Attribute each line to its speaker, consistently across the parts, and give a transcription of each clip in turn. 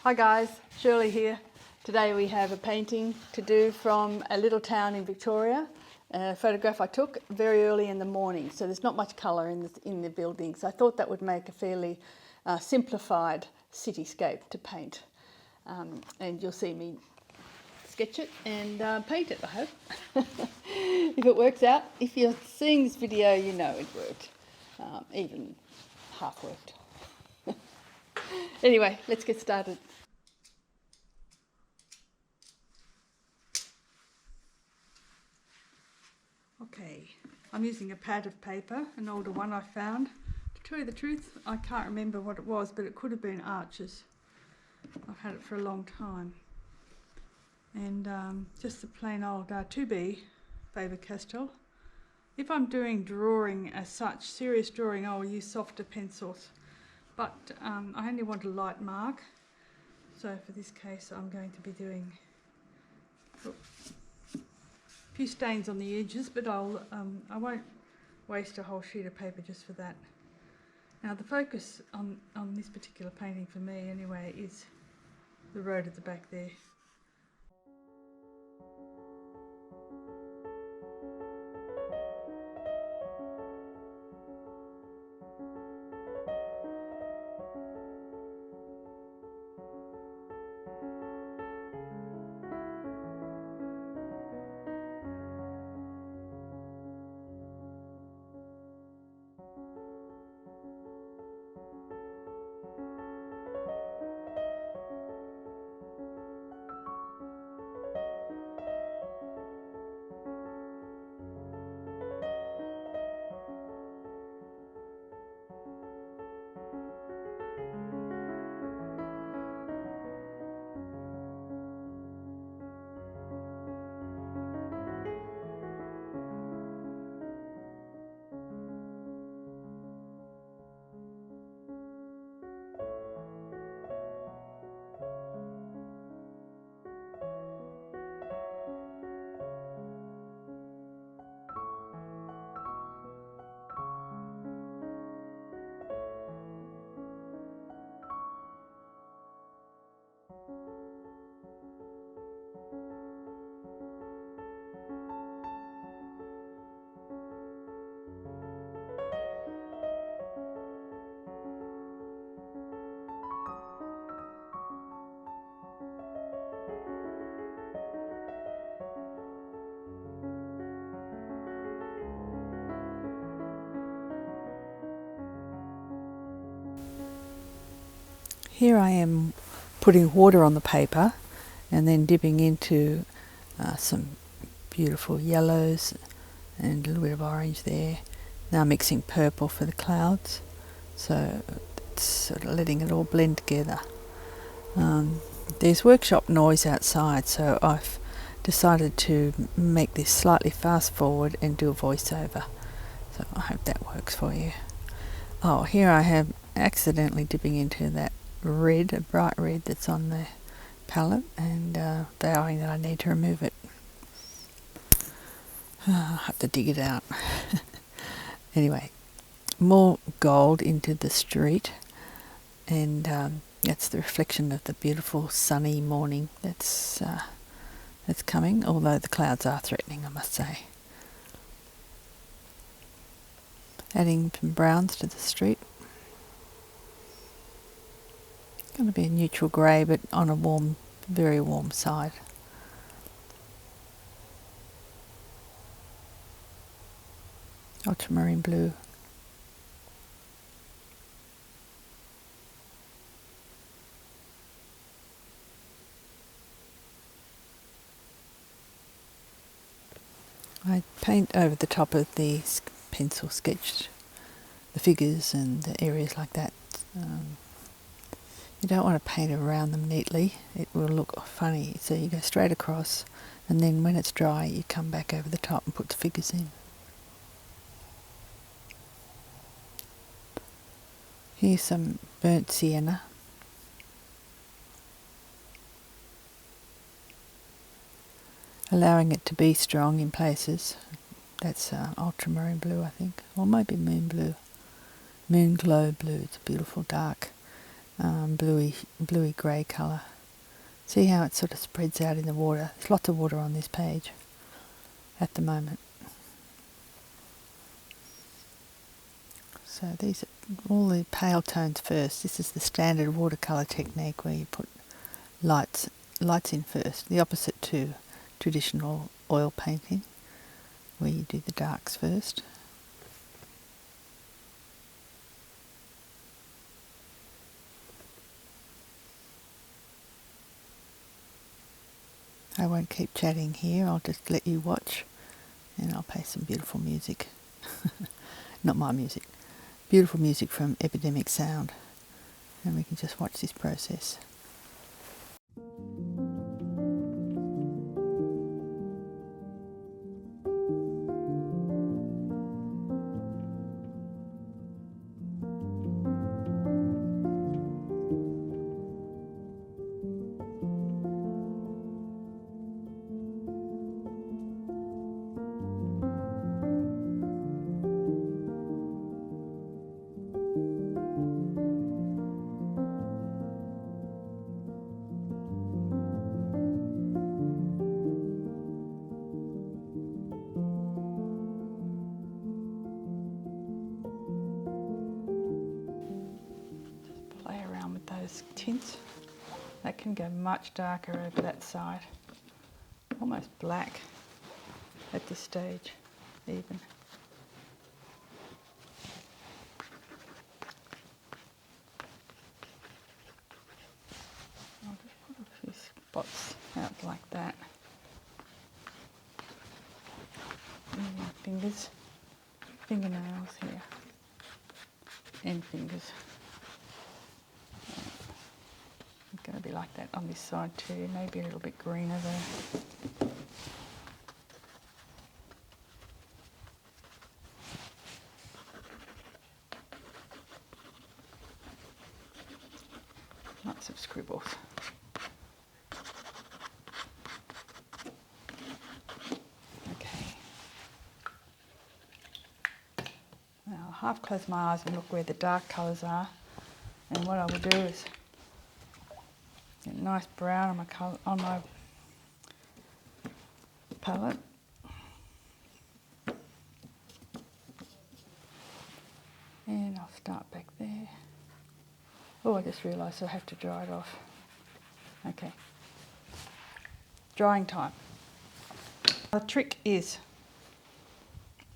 Speaker 1: Hi guys, Shirley here. Today we have a painting to do from a little town in Victoria. A photograph I took very early in the morning, so there's not much colour in the buildings. I thought that would make a fairly simplified cityscape to paint. And you'll see me sketch it and paint it, I hope. If it works out. If you're seeing this video, you know it worked. Even half worked. Anyway, let's get started. Okay, I'm using a pad of paper, an older one I found. To tell you the truth, I can't remember what it was, but it could have been Arches. I've had it for a long time. And just the plain old 2B Faber-Castell. If I'm doing drawing as such, serious drawing, I'll use softer pencils. But I only want a light mark. So for this case, I'm going to be doing a few stains on the edges, but I won't waste a whole sheet of paper just for that. Now the focus on this particular painting for me anyway is the road at the back there. Here I am putting water on the paper and then dipping into some beautiful yellows and a little bit of orange there. Now mixing purple for the clouds, so it's sort of letting it all blend together. There's workshop noise outside, so I've decided to make this slightly fast forward and do a voiceover. So I hope that works for you. Oh, here I have accidentally dipping into that red, a bright red that's on the palette, and vowing that I need to remove it. I have to dig it out. Anyway, more gold into the street, and that's the reflection of the beautiful sunny morning that's coming, although the clouds are threatening, I must say. Adding some browns to the street. Going to be a neutral grey, but on a warm, very warm side. Ultramarine blue. I paint over the top of the pencil sketch the figures and the areas like that. You don't want to paint around them neatly, it will look funny, so you go straight across, and then when it's dry you come back over the top and put the figures in. Here's some burnt sienna. Allowing it to be strong in places. That's ultramarine blue, I think, or maybe moon blue. Moon glow blue, it's a beautiful dark
Speaker 2: bluey grey colour. See how it sort of spreads out in the water. There's lots of water on this page at the moment. So these are all the pale tones first. This is the standard watercolour technique where you put lights in first, the opposite to traditional oil painting where you do the darks first. I won't keep chatting here, I'll just let you watch and I'll play some beautiful music. Not my music. Beautiful music from Epidemic Sound, and we can just watch this process. Tints that can go much darker over that side, almost black at this stage even. I'll just put a few spots out like that. And my fingernails here, and fingers. It's going to be like that on this side too, maybe a little bit greener there. Lots of scribbles. Okay. Now I'll half close my eyes and look where the dark colours are, and what I will do is get a nice brown on my palette. And I'll start back there. Oh, I just realised I have to dry it off. Okay. Drying time. The trick is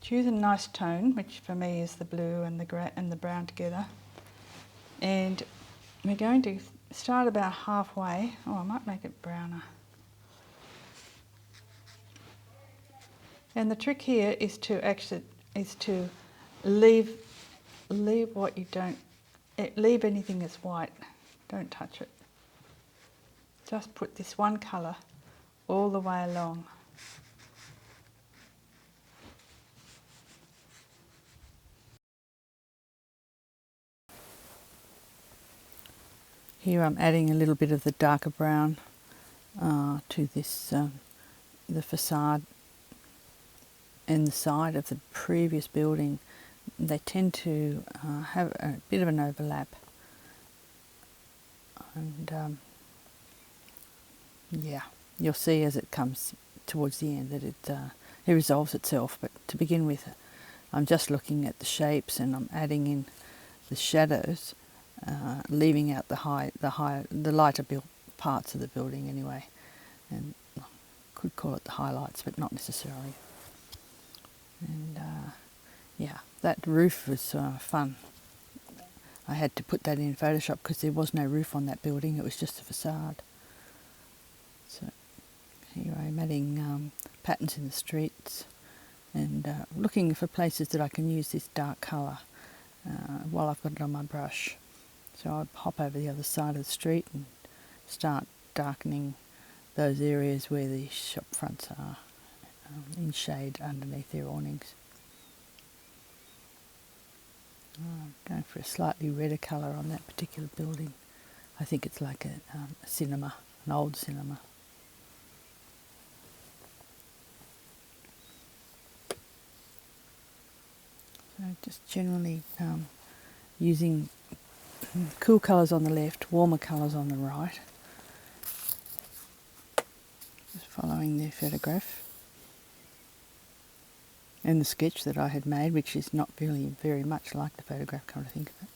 Speaker 2: choose a nice tone, which for me is the blue and the brown together. And we're going to start about halfway. Oh, I might make it browner. And the trick here is to leave what you don't, leave anything that's white. Don't touch it. Just put this one colour all the way along. Here I'm adding a little bit of the darker brown to this, the facade and the side of the previous building. They tend to have a bit of an overlap, and yeah, you'll see as it comes towards the end that it resolves itself. But to begin with, I'm just looking at the shapes and I'm adding in the shadows, leaving out the lighter parts of the building anyway, and I could call it the highlights, but not necessarily. And yeah, that roof was fun. I had to put that in Photoshop because there was no roof on that building, it was just a facade. So here I'm adding patterns in the streets and looking for places that I can use this dark colour while I've got it on my brush. So I'll hop over the other side of the street and start darkening those areas where the shop fronts are in shade underneath their awnings. I'm going for a slightly redder colour on that particular building. I think it's like a cinema, an old cinema. So just generally using Cool colours on the left, warmer colours on the right. Just following the photograph. And the sketch that I had made, which is not really very much like the photograph, come to think of it.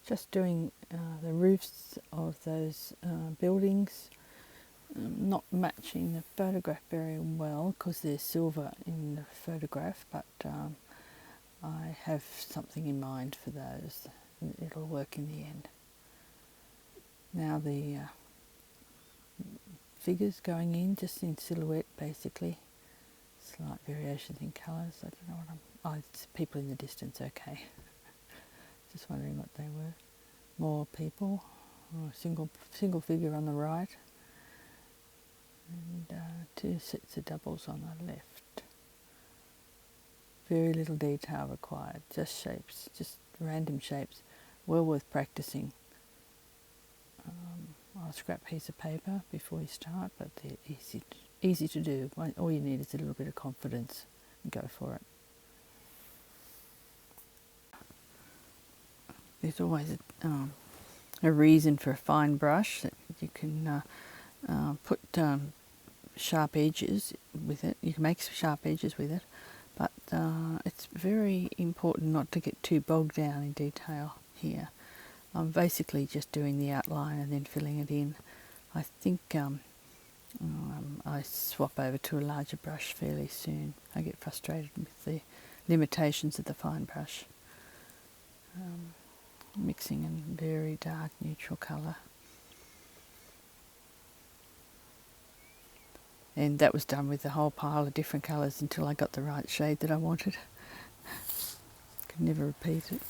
Speaker 2: Just doing the roofs of those buildings, not matching the photograph very well because they're silver in the photograph, but I have something in mind for those. It'll work in the end. Now the figures going in, just in silhouette basically. Slight variations in colours. I don't know what I'm... Oh, it's people in the distance, okay. Just wondering what they were. More people, or a single figure on the right, and two sets of doubles on the left. Very little detail required, just shapes, just random shapes, well worth practicing. I'll scrap a piece of paper before you start, but they're easy to do. All you need is a little bit of confidence and go for it. There's always a reason for a fine brush that you can put sharp edges with it. You can make sharp edges with it, but it's very important not to get too bogged down in detail here. I'm basically just doing the outline and then filling it in. I think I swap over to a larger brush fairly soon. I get frustrated with the limitations of the fine brush. Mixing in very dark neutral colour. And that was done with a whole pile of different colours until I got the right shade that I wanted. Could never repeat it.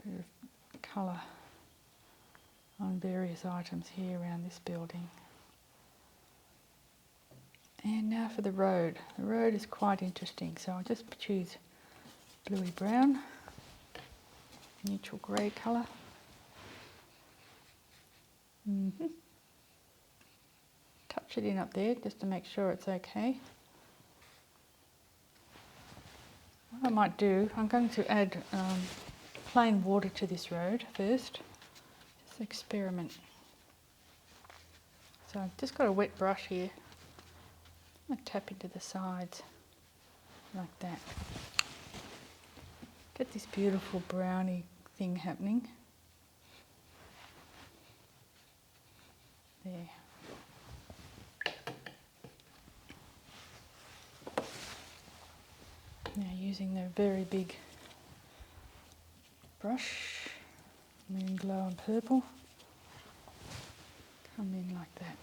Speaker 2: Bit of colour on various items here around this building. And now for the road. The road is quite interesting, so I'll just choose bluey brown, neutral grey colour. Touch it in up there just to make sure it's okay. What I might do, I'm going to add plain water to this road first. Just experiment. So I've just got a wet brush here. I'm going to tap into the sides like that. Get this beautiful browny thing happening. There. Now using the very big brush, Moon Glow and Purple, come in like that.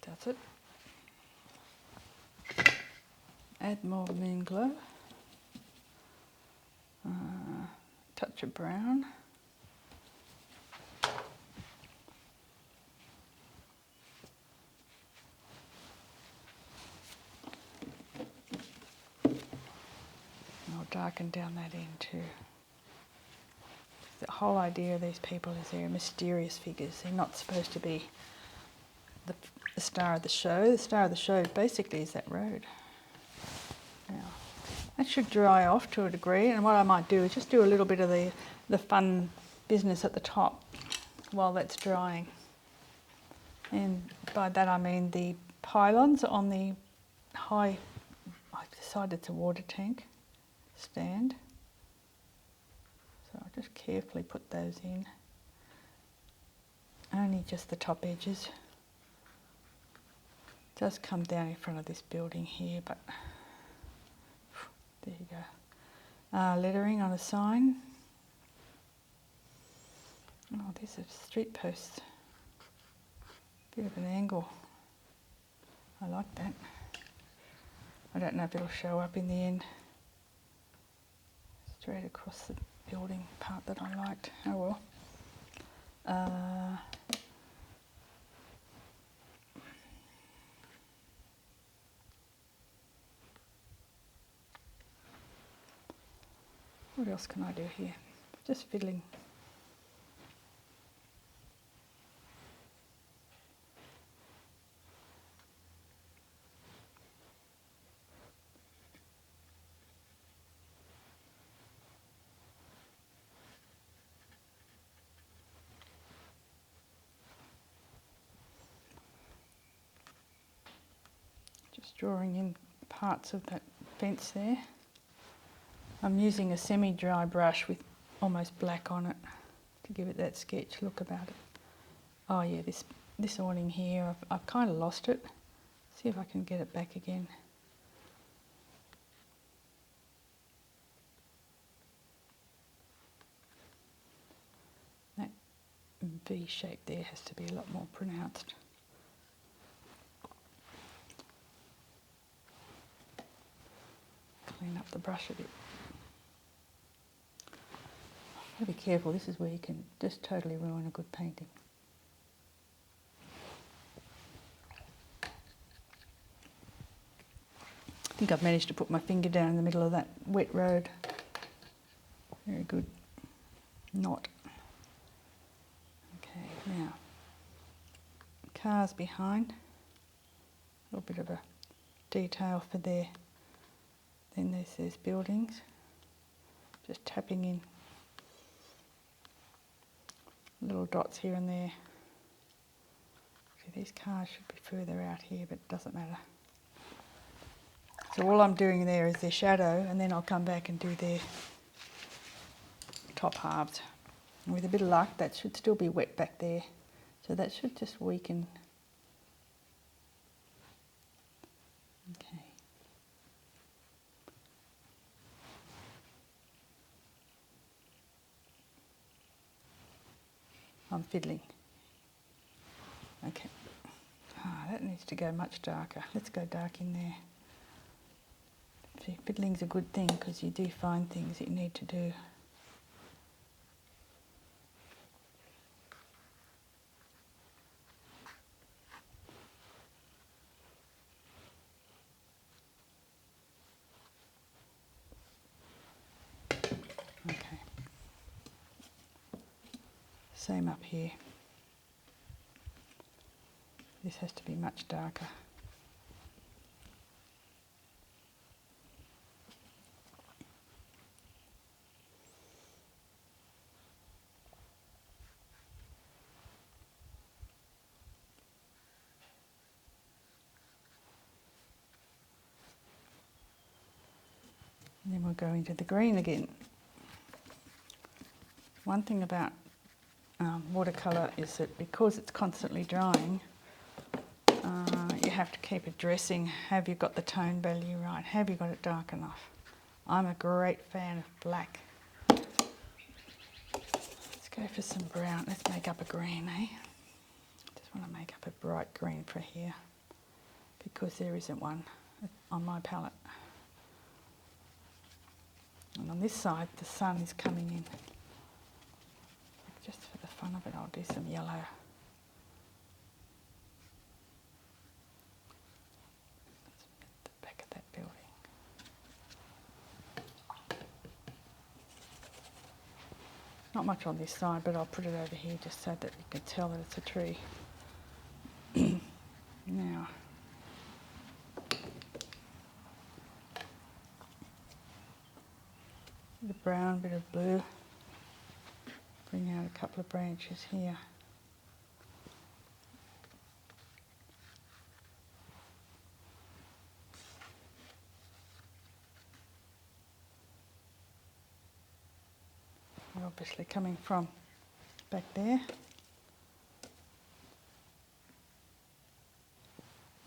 Speaker 2: That's it. Add more Moon Glow. Touch of brown. And I'll darken down that end too. The whole idea of these people is they're mysterious figures. They're not supposed to be the star of the show. The star of the show basically is that road. Now, that should dry off to a degree, and what I might do is just do a little bit of the fun business at the top.
Speaker 1: while that's drying. And by that I mean the pylons on the high, I've decided it's a water tank stand. So I'll just carefully put those in. Only just the top edges. It does come down in front of this building here, but there you go. Lettering on a sign. Oh, there's a street post. Bit of an angle. I like that. I don't know if it'll show up in the end. Straight across the building part that I liked. Oh well. What else can I do here? Just fiddling. Just drawing in parts of that fence there. I'm using a semi-dry brush with almost black on it to give it that sketch look about it. Oh yeah, this awning here, I've kind of lost it. See if I can get it back again. That V shape there has to be a lot more pronounced. Clean up the brush a bit. Be careful, this is where you can just totally ruin a good painting. I think I've managed to put my finger down in the middle of that wet road. Very good. Knot. Okay, now, cars behind. A little bit of a detail for there. Then there's buildings. Just tapping in little dots here and there. See, these cars should be further out here, but it doesn't matter. So all I'm doing there is their shadow, and then I'll come back and do their top halves. And with a bit of luck, that should still be wet back there. So that should just weaken. Okay. I'm fiddling. Okay. That needs to go much darker. Let's go dark in there. See, fiddling's a good thing because you do find things that you need to do. Okay. Same up here. This has to be much darker. And then we'll go into the green again. One thing about watercolour is that because it's constantly drying, you have to keep addressing, have you got the tone value right? Have you got it dark enough? I'm a great fan of black. Let's go for some brown. Let's make up a green, eh? Just want to make up a bright green for here because there isn't one on my palette. And on this side, the sun is coming in. Just for the fun of it, I'll do some yellow. Let's at the back of that building. Not much on this side, but I'll put it over here just so that you can tell that it's a tree. Now, bit of brown, bit of blue. Bring out a couple of branches here. obviously coming from back there.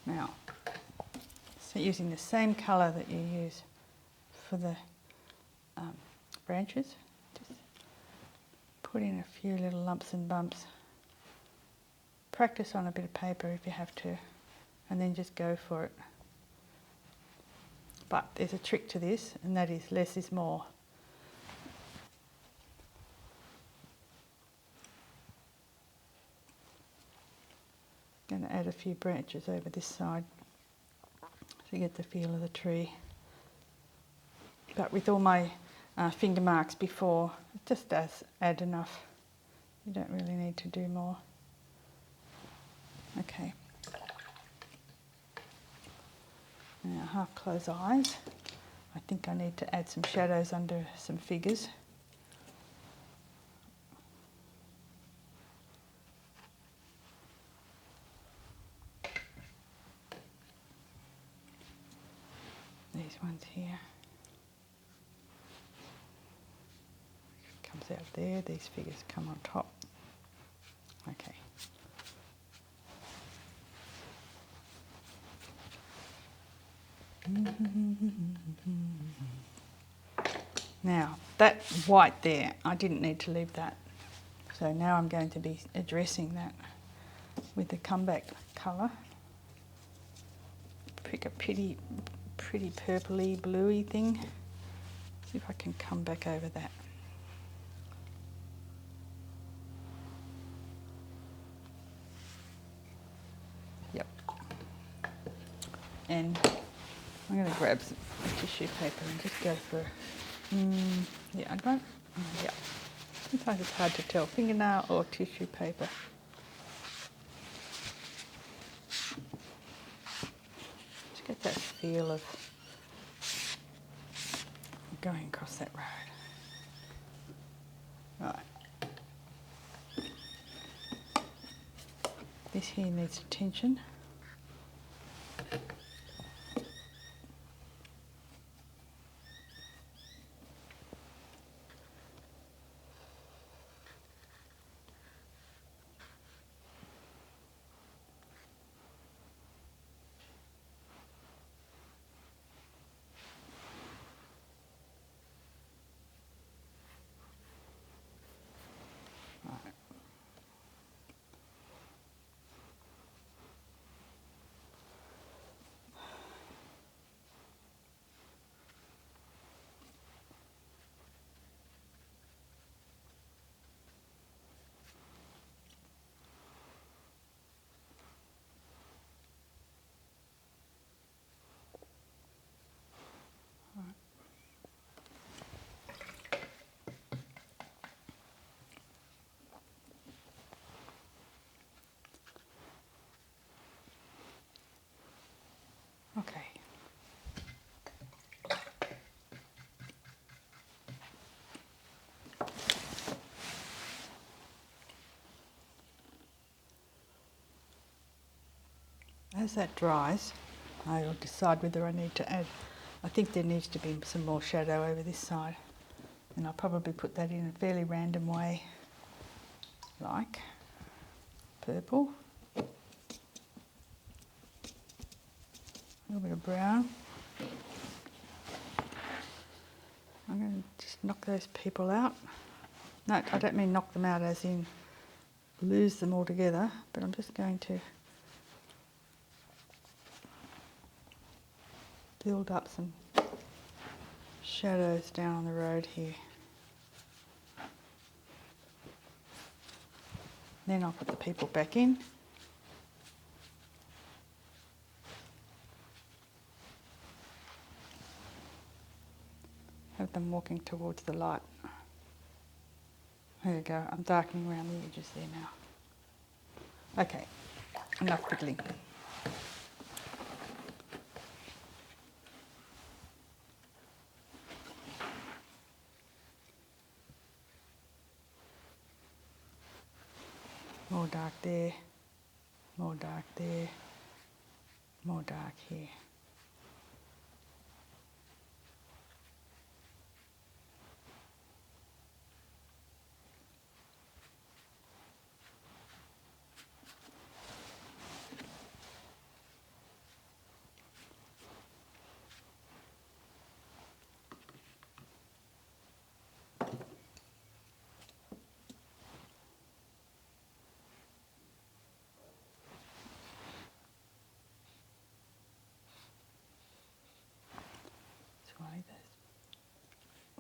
Speaker 1: Now, so using the same colour that you use for the branches, just put in a few little lumps and bumps. Practice on a bit of paper if you have to, and then just go for it. But there's a trick to this, and that is less is more. I'm going to add a few branches over this side to get the feel of the tree. But with all my finger marks before, it just does add enough. You don't really need to do more. Okay. Now half close eyes. I think I need to add some shadows under some figures. These ones here. Comes out there, these figures come on top. Okay. Now, that white there, I didn't need to leave that. So now I'm going to be addressing that with the comeback colour. Pick a pretty purpley, bluey thing. See if I can come back over that. Yep. And I'm going to grab some tissue paper and just go for, yeah, I don't, yeah. Sometimes it's hard to tell, fingernail or tissue paper. Just get that feel of going across that road. Right. This here needs attention. Okay. As that dries, I'll decide whether I need to add, I think there needs to be some more shadow over this side, and I'll probably put that in a fairly random way, like purple, a little bit of brown. I'm going to just knock those people out. No, I don't mean knock them out as in lose them altogether, but I'm just going to build up some shadows down on the road here. Then I'll put the people back in. Have them walking towards the light. There you go, I'm darkening around the edges there now. Okay, enough fiddling. More dark there, more dark there, more dark here.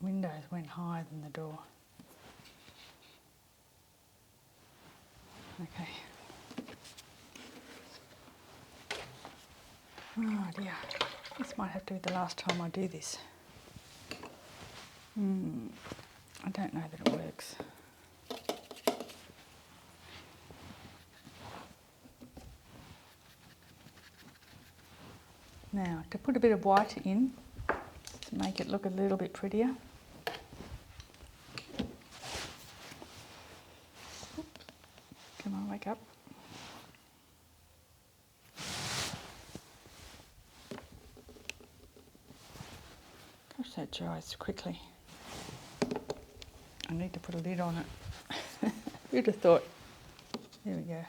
Speaker 2: windows went higher than the door. Okay. Oh dear, this might have to be the last time I do this. I don't know that it works. Now, to put a bit of white in, to make it look a little bit prettier. Come on, wake up. Gosh, that dries quickly. I need to put a lid on it. Who'd have thought? There we go.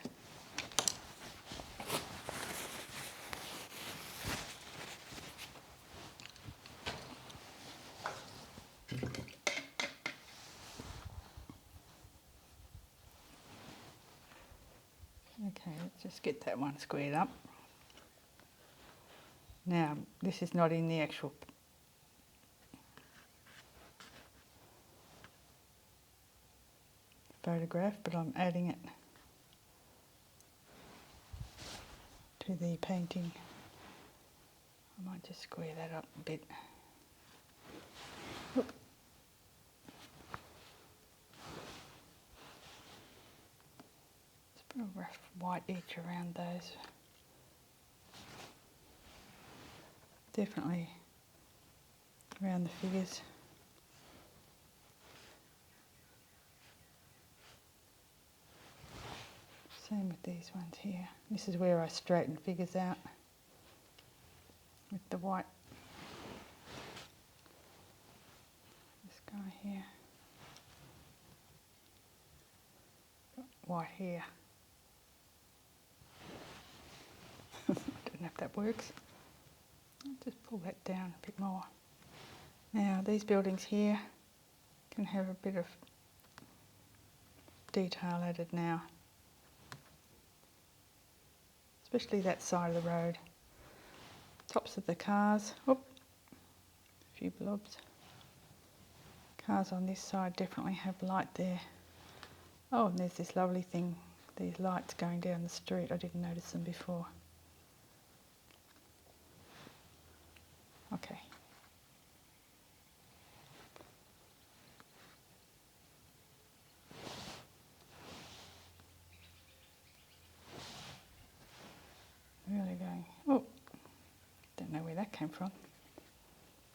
Speaker 2: Okay, let's just get that one squared up. Now, this is not in the actual photograph, but I'm adding it to the painting. I might just square that up a bit. Oop. Just put a rough white edge around those. Definitely around the figures. Same with these ones here. This is where I straighten figures out with the white. This guy here. White here. I don't know if that works. I'll just pull that down a bit more. Now these buildings here can have a bit of detail added now. Especially that side of the road. Tops of the cars. Oop, a few blobs. Cars on this side definitely have light there. Oh, and there's this lovely thing, these lights going down the street. I didn't notice them before. Okay. Really going, oh, don't know where that came from.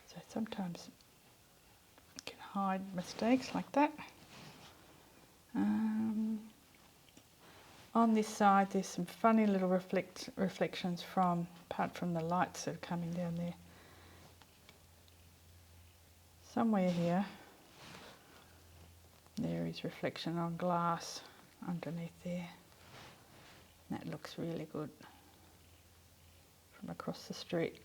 Speaker 2: So sometimes you can hide mistakes like that. On this side there's some funny little reflections apart from the lights that are coming down there. Somewhere here, there is reflection on glass underneath there. That looks really good from across the street.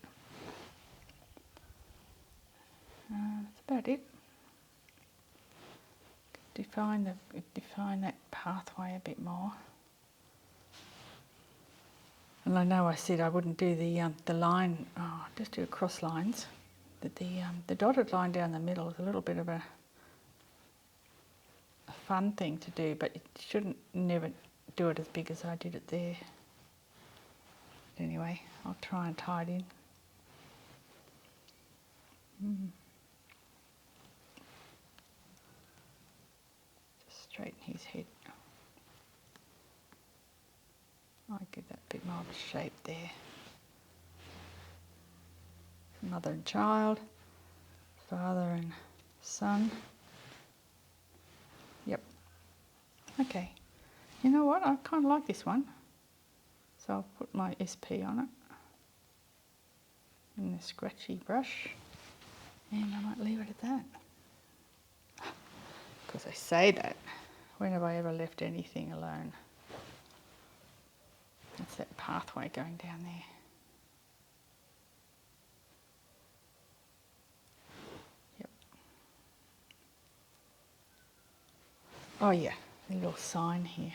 Speaker 2: That's about it. Define that pathway a bit more. And I know I said I wouldn't do the line. Oh, just do cross lines. But the dotted line down the middle is a little bit of a fun thing to do, but you shouldn't never do it as big as I did it there. Anyway, I'll try and tie it in. Just straighten his head. I'll give that a bit more of a shape there. Mother and child, father and son. Yep. Okay. You know what? I kind of like this one. So I'll put my SP on it. And the scratchy brush. And I might leave it at that. Because I say that. When have I ever left anything alone? That's that pathway going down there. Yep. Oh yeah, the little sign here.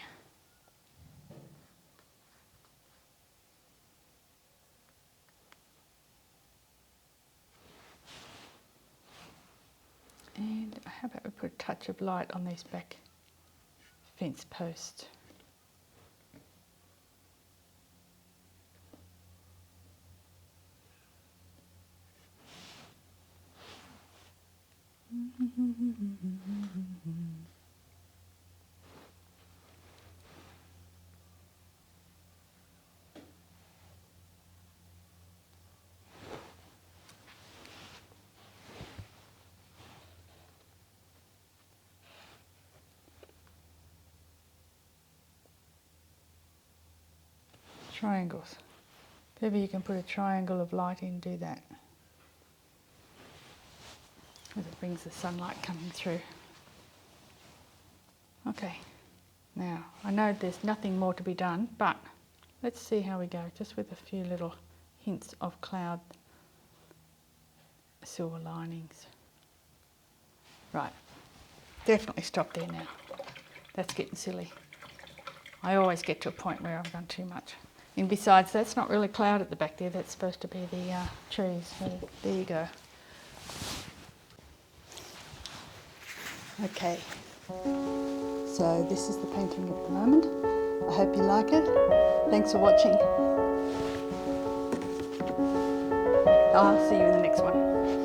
Speaker 1: put a touch of light on these back fence posts. Triangles. If ever you can put a triangle of light in, do that. As it brings the sunlight coming through. Okay, now I know there's nothing more to be done, but let's see how we go, just with a few little hints of cloud silver linings. Right, definitely stop there now. That's getting silly. I always get to a point where I've done too much. And besides, that's not really cloud at the back there, that's supposed to be the trees. So there you go. Okay, so this is the painting at the moment. I hope you like it. Thanks for watching. I'll see you in the next one.